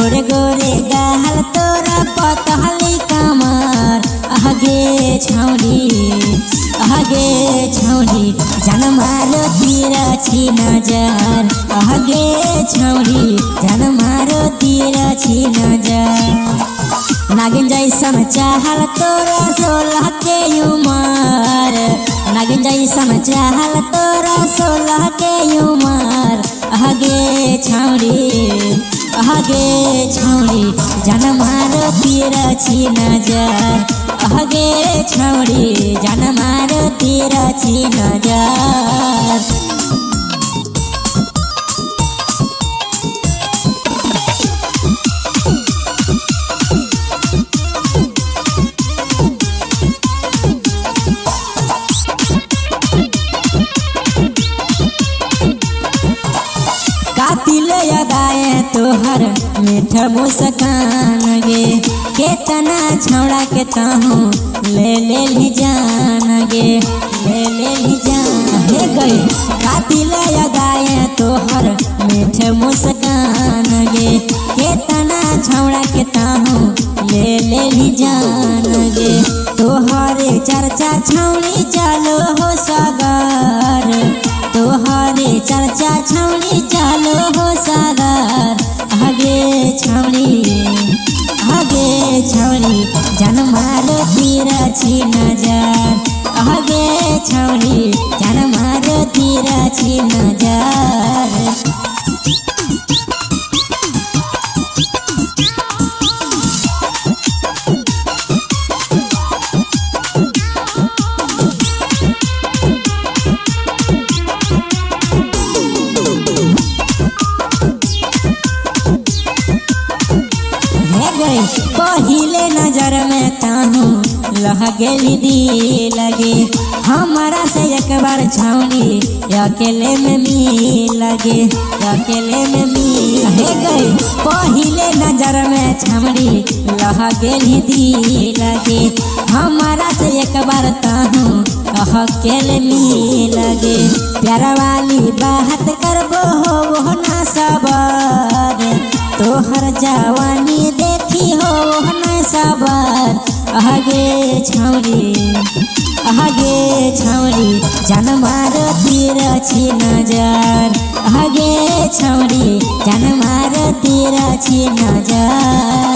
गोरे गोरे गाल तोरा पतली कमर आगे छौरी जान मारो तिरछी नजर आगे छौरी जान मारो तिरछी नजर नागिन जैसन चाहल तोरा 16 के उमर नागिन जैसन चाहल तोरा 16 के उमर आगे छौरी जान मारो तिरछी नजर आगे छौरी जान मारो तिरछी नजर कातिल अदाए तोहर मीठ मुस्कान गे केतना छौड़ा के तहूँ ले ली जान गे ले ली जान हे गई कातिल अदाए तोहर मीठ मुस्कान गे केतना छौड़ा के तहूँ ले ली जान गे तोहरे चर्चा छौड़ी चलो हो सागर तोहरे चर्चा छौड़ी चलो हो सागर आगे छौड़ी जान मारो तिरछी नजर आगे छौड़ी जान मारो तिरछी नजर पहिले नजर में ताहूँ लह गेली दी लगे हमारा से एक बार छौड़ी अकेले में मिल लगे अकेले में मिल हे गई पहिले नजर में छौड़ी लह गेली दी लगे हमारा से एक बार ताहूँ अकेले मिल लगे प्यारा वाली बात करबो हो ना सबर तोहर जवानी देखी हो न सबर आगे छौरी जान मारो तिरछी नजर आगे छौरी जान मारो तिरछी नजर।